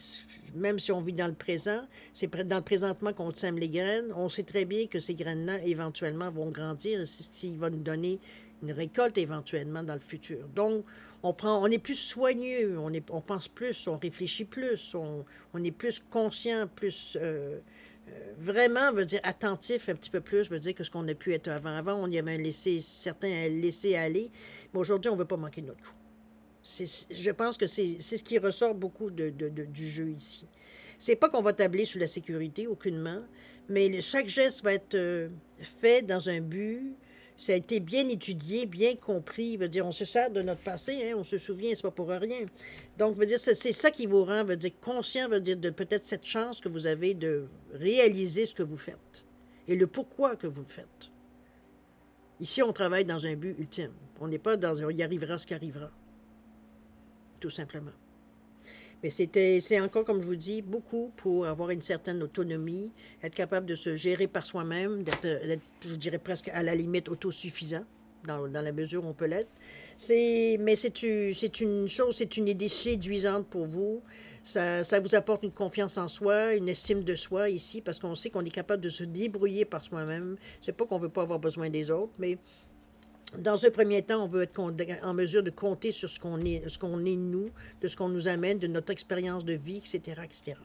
Même si on vit dans le présent, c'est dans le présentement qu'on sème les graines. On sait très bien que ces graines-là, éventuellement, vont grandir. S'il va nous donner une récolte éventuellement dans le futur. Donc, on est plus soigneux, on pense plus, on réfléchit plus, on est plus conscient, plus vraiment, veut dire attentif un petit peu plus, veut dire que ce qu'on a pu être avant. Avant, on y avait certains laissé aller, mais aujourd'hui, on ne veut pas manquer de notre coup. Je pense que c'est ce qui ressort beaucoup du jeu ici. C'est pas qu'on va tabler sur la sécurité, aucunement, mais chaque geste va être fait dans un but. Ça a été bien étudié, bien compris. Veut dire, on se sert de notre passé, hein, on se souvient, c'est pas pour rien. Donc, veut dire, c'est ça qui vous rend, veut dire, conscient, veut dire, de peut-être cette chance que vous avez de réaliser ce que vous faites et le pourquoi que vous le faites. Ici, on travaille dans un but ultime. On n'est pas dans un « il arrivera ce qui arrivera », tout simplement. Mais c'est encore, comme je vous dis, beaucoup pour avoir une certaine autonomie, être capable de se gérer par soi-même, d'être, je dirais presque à la limite autosuffisant, dans la mesure où on peut l'être. Mais c'est une chose, c'est une idée séduisante pour vous. Ça vous apporte une confiance en soi, une estime de soi ici, parce qu'on sait qu'on est capable de se débrouiller par soi-même. C'est pas qu'on veut pas avoir besoin des autres, mais dans un premier temps, on veut être en mesure de compter sur ce qu'on est nous, de ce qu'on nous amène, de notre expérience de vie, etc., etc.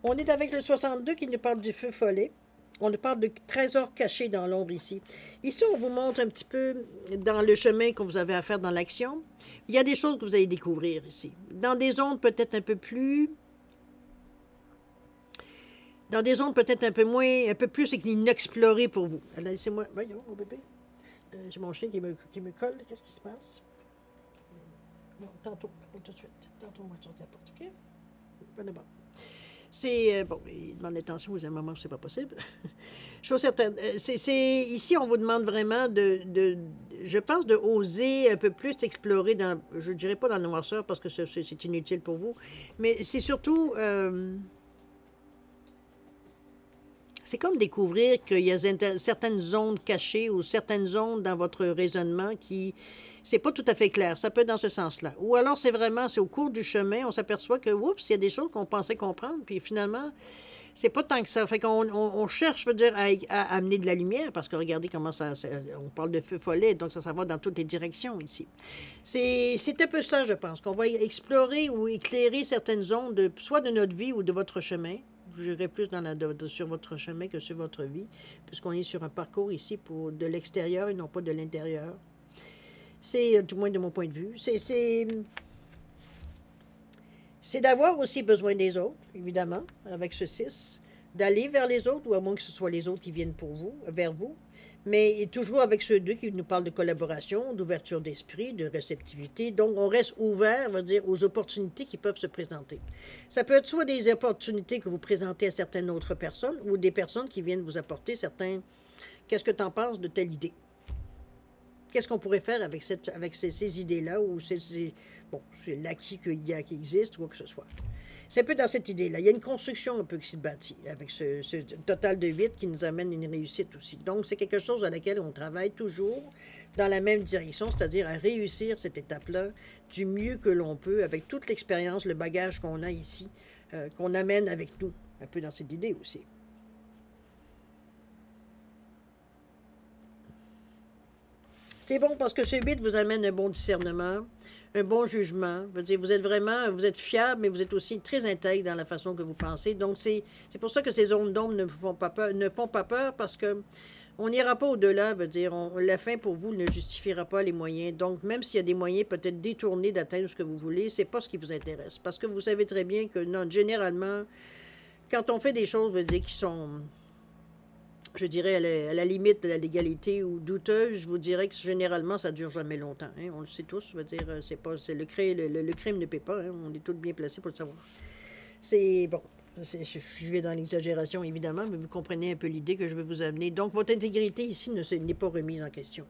On est avec le 62 qui nous parle du feu follet. On nous parle de trésors cachés dans l'ombre ici. Ici, on vous montre un petit peu dans le chemin que vous avez à faire dans l'action. Il y a des choses que vous allez découvrir ici. Dans des zones peut-être un peu plus... Dans des zones peut-être un peu moins... Un peu plus inexplorées pour vous. Laissez-moi... Voyons, mon bébé. J'ai mon chien qui me colle. Qu'est-ce qui se passe? Non, tantôt, pas tout de suite. Tantôt, on va sortir la porte, OK? Bon. C'est... bon, il demande l'attention, vous avez un moment, c'est pas possible. Chose certaine. Ici, on vous demande vraiment je pense, de oser un peu plus explorer dans... Je dirais pas dans la noirceur, parce que c'est inutile pour vous, mais c'est surtout... c'est comme découvrir qu'il y a certaines zones cachées ou certaines zones dans votre raisonnement qui, c'est pas tout à fait clair. Ça peut être dans ce sens-là. Ou alors, c'est au cours du chemin, on s'aperçoit que, oups, il y a des choses qu'on pensait comprendre, puis finalement, c'est pas tant que ça. Fait qu'on cherche, je veux dire, à amener de la lumière, parce que regardez comment on parle de feu follet, donc ça va dans toutes les directions ici. C'est un peu ça, je pense, qu'on va explorer ou éclairer certaines zones, soit de notre vie ou de votre chemin. J'irai plus sur votre chemin que sur votre vie, puisqu'on est sur un parcours ici de l'extérieur et non pas de l'intérieur. C'est, du moins de mon point de vue, c'est d'avoir aussi besoin des autres, évidemment, avec ce 6, d'aller vers les autres, ou à moins que ce soit les autres qui viennent vers vous, mais toujours avec ce 2 qui nous parle de collaboration, d'ouverture d'esprit, de réceptivité. Donc, on reste ouvert, on va dire, aux opportunités qui peuvent se présenter. Ça peut être soit des opportunités que vous présentez à certaines autres personnes, ou des personnes qui viennent vous apporter certains... Qu'est-ce que tu en penses de telle idée? Qu'est-ce qu'on pourrait faire avec ces idées-là, ou bon, c'est l'acquis qui existe, ou quoi que ce soit. C'est un peu dans cette idée-là. Il y a une construction un peu qui s'est bâtie avec ce total de 8 qui nous amène une réussite aussi. Donc, c'est quelque chose à laquelle on travaille toujours dans la même direction, c'est-à-dire à réussir cette étape-là du mieux que l'on peut avec toute l'expérience, le bagage qu'on a ici, qu'on amène avec nous, un peu dans cette idée aussi. C'est bon parce que ce 8 vous amène un bon discernement, un bon jugement. Vous êtes fiable, mais vous êtes aussi très intègre dans la façon que vous pensez. Donc, c'est pour ça que ces zones d'ombre ne font pas peur parce que On n'ira pas au-delà, veut dire, la fin pour vous ne justifiera pas les moyens. Donc, même s'il y a des moyens peut-être détournés d'atteindre ce que vous voulez, c'est pas ce qui vous intéresse. Parce que vous savez très bien que, non, généralement, quand on fait des choses, veut dire, qui sont, je dirais, à la limite de la légalité ou douteuses, je vous dirais que généralement, ça dure jamais longtemps. Hein. On le sait tous, je veux dire, c'est le crime ne paie pas. Hein. On est tous bien placés pour le savoir. C'est bon. Je vais dans l'exagération, évidemment, mais vous comprenez un peu l'idée que je veux vous amener. Donc, votre intégrité ici n'est pas remise en question.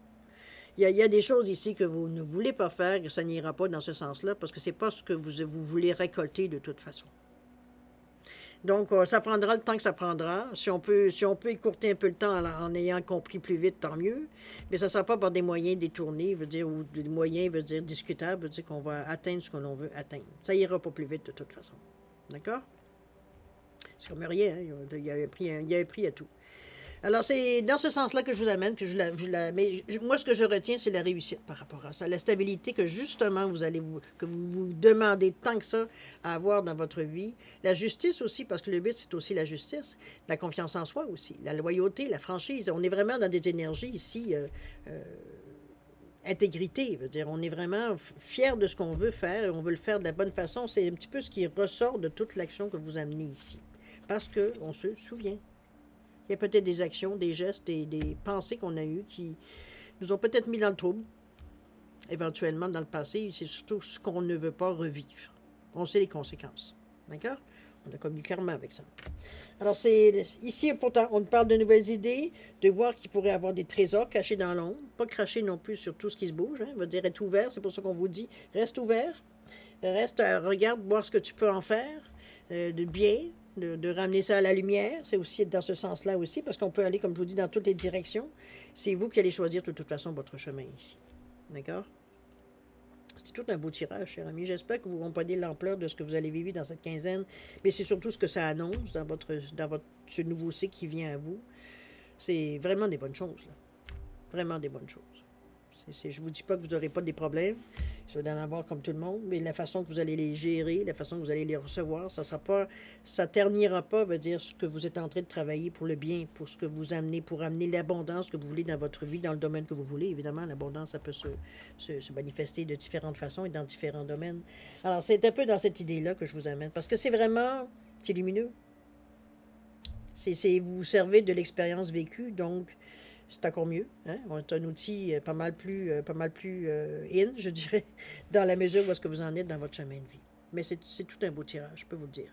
Il y a des choses ici que vous ne voulez pas faire, que ça n'ira pas dans ce sens-là, parce que ce n'est pas ce que vous voulez récolter de toute façon. Donc, ça prendra le temps que ça prendra. Si on peut écourter un peu le temps en ayant compris plus vite, tant mieux. Mais ça ne sera pas par des moyens détournés, veut dire, ou des moyens, veut dire, discutables, veut dire qu'on va atteindre ce que l'on veut atteindre. Ça ira pas plus vite de toute façon. D'accord? C'est comme rien, hein? Il y a un prix à tout. Alors, c'est dans ce sens-là que je vous amène, mais moi, ce que je retiens, c'est la réussite par rapport à ça. La stabilité que, justement, que vous demandez tant que ça à avoir dans votre vie. La justice aussi, parce que le but, c'est aussi la justice. La confiance en soi aussi. La loyauté, la franchise. On est vraiment dans des énergies ici, intégrité. Veut dire, on est vraiment fiers de ce qu'on veut faire et on veut le faire de la bonne façon. C'est un petit peu ce qui ressort de toute l'action que vous amenez ici. Parce qu'on se souvient. Il y a peut-être des actions, des gestes, des pensées qu'on a eues qui nous ont peut-être mis dans le trouble, éventuellement dans le passé. C'est surtout ce qu'on ne veut pas revivre. On sait les conséquences. D'accord? On a comme du karma avec ça. Alors, c'est ici, pourtant, on parle de nouvelles idées, de voir qu'il pourrait y avoir des trésors cachés dans l'ombre. Pas cracher non plus sur tout ce qui se bouge. Hein. On va dire être ouvert. C'est pour ça qu'on vous dit, reste ouvert. Reste, regarde, voir ce que tu peux en faire de bien. De ramener ça à la lumière, c'est aussi dans ce sens-là aussi, parce qu'on peut aller, comme je vous dis, dans toutes les directions. C'est vous qui allez choisir de toute façon votre chemin ici. D'accord? C'est tout un beau tirage, cher ami. J'espère que vous comprenez l'ampleur de ce que vous allez vivre dans cette quinzaine, mais c'est surtout ce que ça annonce dans ce nouveau cycle qui vient à vous. C'est vraiment des bonnes choses, là. Vraiment des bonnes choses. Je ne vous dis pas que vous n'aurez pas des problèmes. Vous allez en avoir comme tout le monde, mais la façon que vous allez les gérer, la façon que vous allez les recevoir, ça ternira pas, veut dire ce que vous êtes en train de travailler pour le bien, pour ce que vous amenez, pour amener l'abondance que vous voulez dans votre vie, dans le domaine que vous voulez. Évidemment, l'abondance, ça peut se manifester de différentes façons et dans différents domaines. Alors, c'est un peu dans cette idée-là que je vous amène, parce que c'est lumineux. Vous vous servez de l'expérience vécue, donc c'est encore mieux. Hein? C'est un outil pas mal plus in, je dirais, dans la mesure où est-ce que vous en êtes dans votre chemin de vie. Mais c'est tout un beau tirage, je peux vous le dire.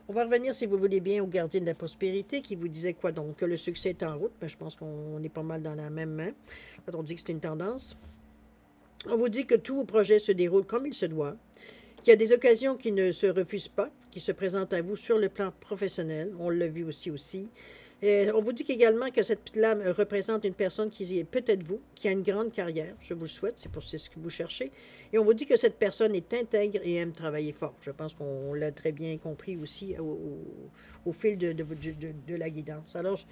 On va revenir, si vous voulez bien, au gardien de la prospérité qui vous disait quoi donc? Que le succès est en route. Ben, je pense qu'on est pas mal dans la même main quand on dit que c'est une tendance. On vous dit que tous vos projets se déroulent comme il se doit, qu'il y a des occasions qui ne se refusent pas, qui se présentent à vous sur le plan professionnel. On l'a vu aussi. On vous dit également que cette lame représente une personne qui est peut-être vous, qui a une grande carrière. Je vous le souhaite, c'est ce que vous cherchez. Et on vous dit que cette personne est intègre et aime travailler fort. Je pense qu'on l'a très bien compris aussi au fil de la guidance. Alors,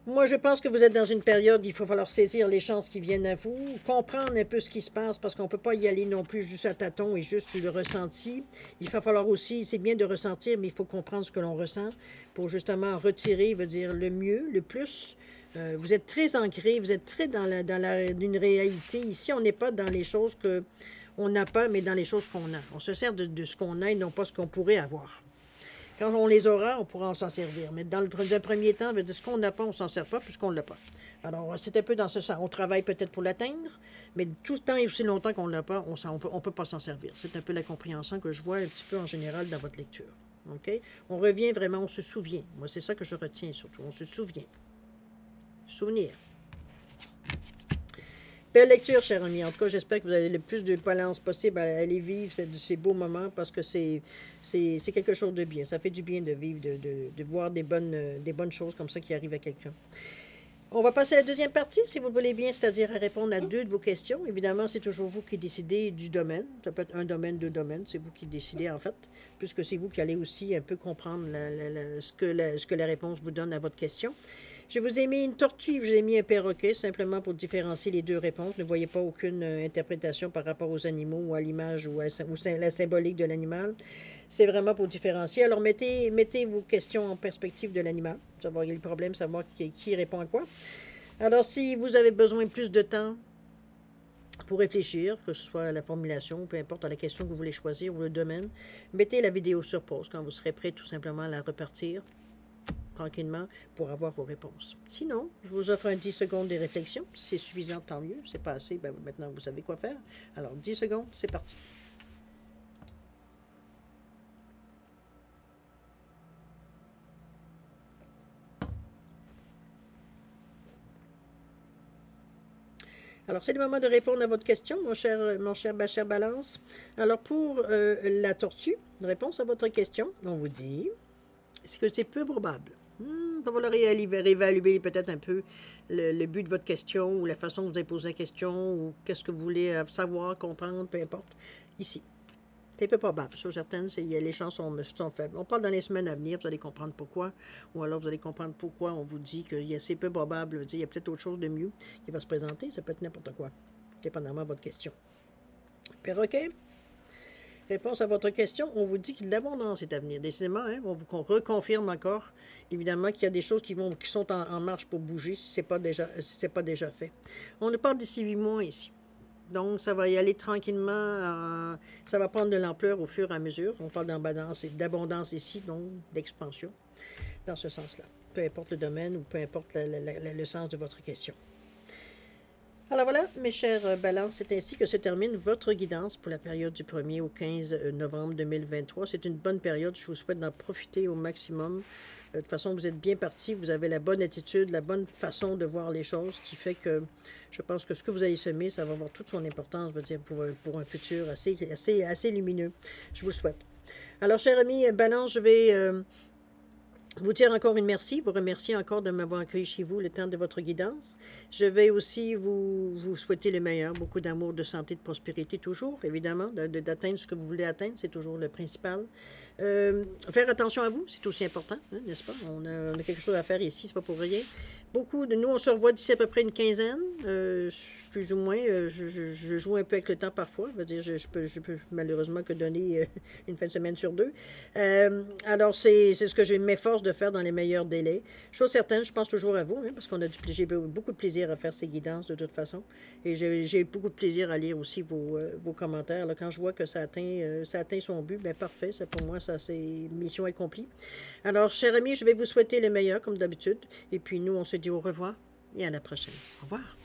moi, je pense que vous êtes dans une période où il va falloir saisir les chances qui viennent à vous, comprendre un peu ce qui se passe, parce qu'on ne peut pas y aller non plus juste à tâtons et juste sur le ressenti. Il va falloir aussi, c'est bien de ressentir, mais il faut comprendre ce que l'on ressent pour justement retirer, veut dire le mieux, le plus. Vous êtes très ancré, vous êtes très dans une réalité. Ici, on n'est pas dans les choses qu'on n'a pas, mais dans les choses qu'on a. On se sert de ce qu'on a et non pas ce qu'on pourrait avoir. Quand on les aura, on pourra s'en servir. Mais dans le premier temps, veut dire ce qu'on n'a pas, on ne s'en sert pas puisqu'on ne l'a pas. Alors, c'est un peu dans ce sens. On travaille peut-être pour l'atteindre, mais tout ce temps et aussi longtemps qu'on ne l'a pas, on ne peut pas s'en servir. C'est un peu la compréhension que je vois un petit peu en général dans votre lecture. OK? On revient vraiment, on se souvient. Moi, c'est ça que je retiens surtout. On se souvient. Souvenir. Belle lecture, cher ami. En tout cas, j'espère que vous avez le plus de balance possible à aller vivre ces beaux moments parce que c'est quelque chose de bien. Ça fait du bien de vivre, de voir des bonnes choses comme ça qui arrivent à quelqu'un. On va passer à la deuxième partie, si vous le voulez bien, c'est-à-dire à répondre à 2 de vos questions. Évidemment, c'est toujours vous qui décidez du domaine. Ça peut être un domaine, 2 domaines. C'est vous qui décidez, en fait, puisque c'est vous qui allez aussi un peu comprendre ce que la réponse vous donne à votre question. Je vous ai mis une tortue, je vous ai mis un perroquet, simplement pour différencier les deux réponses. Ne voyez pas aucune interprétation par rapport aux animaux ou à l'image ou à la symbolique de l'animal. C'est vraiment pour différencier. Alors, mettez vos questions en perspective de l'animal. Savoir le problème, savoir qui répond à quoi. Alors, si vous avez besoin de plus de temps pour réfléchir, que ce soit la formulation, peu importe la question que vous voulez choisir ou le domaine, mettez la vidéo sur pause quand vous serez prêt tout simplement à la repartir tranquillement pour avoir vos réponses. Sinon, je vous offre un 10 secondes de réflexion. Si c'est suffisant, tant mieux. C'est pas assez, ben maintenant vous savez quoi faire. Alors, 10 secondes, c'est parti. Alors, c'est le moment de répondre à votre question, mon cher Bachar Balance. Alors, pour la tortue, réponse à votre question, on vous dit, est-ce que c'est peu probable? Il va falloir réévaluer peut-être un peu le but de votre question ou la façon dont vous avez posé la question ou qu'est-ce que vous voulez savoir, comprendre, peu importe. Ici, c'est peu probable. Sur certaines, les chances sont faibles. On parle dans les semaines à venir, vous allez comprendre pourquoi. Ou alors vous allez comprendre pourquoi on vous dit que c'est peu probable. Il y a peut-être autre chose de mieux qui va se présenter. Ça peut être n'importe quoi, dépendamment de votre question. Perroquet? Réponse à votre question, on vous dit que l'abondance est à venir. Décidément, hein, on vous reconfirme encore, évidemment, qu'il y a des choses qui sont en marche pour bouger si ce n'est pas déjà fait. On ne parle d'ici 8 mois ici. Donc, ça va y aller tranquillement. Ça va prendre de l'ampleur au fur et à mesure. On parle d'abondance ici, donc d'expansion, dans ce sens-là. Peu importe le domaine ou peu importe le sens de votre question. Alors voilà, mes chers balances, c'est ainsi que se termine votre guidance pour la période du 1er au 15 novembre 2023. C'est une bonne période, je vous souhaite d'en profiter au maximum. De toute façon, vous êtes bien parti, vous avez la bonne attitude, la bonne façon de voir les choses, qui fait que je pense que ce que vous allez semer, ça va avoir toute son importance, je veux dire, pour un futur assez lumineux. Je vous le souhaite. Alors, chers amis, balance, je vais vous dire encore une merci, vous remercier encore de m'avoir accueilli chez vous le temps de votre guidance. Je vais aussi vous souhaiter le meilleur, beaucoup d'amour, de santé, de prospérité toujours, évidemment, d'atteindre ce que vous voulez atteindre, c'est toujours le principal. Faire attention à vous, c'est aussi important, hein, n'est-ce pas? On a quelque chose à faire ici, c'est pas pour rien. Beaucoup de nous, on se revoit d'ici à peu près une quinzaine, plus ou moins. Je joue un peu avec le temps parfois. Je veux dire, je peux malheureusement que donner une fin de semaine sur 2. Alors, c'est ce que je m'efforce de faire dans les meilleurs délais. Chose certaine, je pense toujours à vous, hein, parce qu'on a j'ai beaucoup de plaisir à faire ces guidances de toute façon. Et j'ai beaucoup de plaisir à lire aussi vos commentaires. Là, quand je vois que ça atteint son but, bien parfait. Ça, pour moi, ça c'est mission accomplie. Alors, chers amis, je vais vous souhaiter le meilleur, comme d'habitude. Et puis, nous, on se dit au revoir et à la prochaine. Au revoir.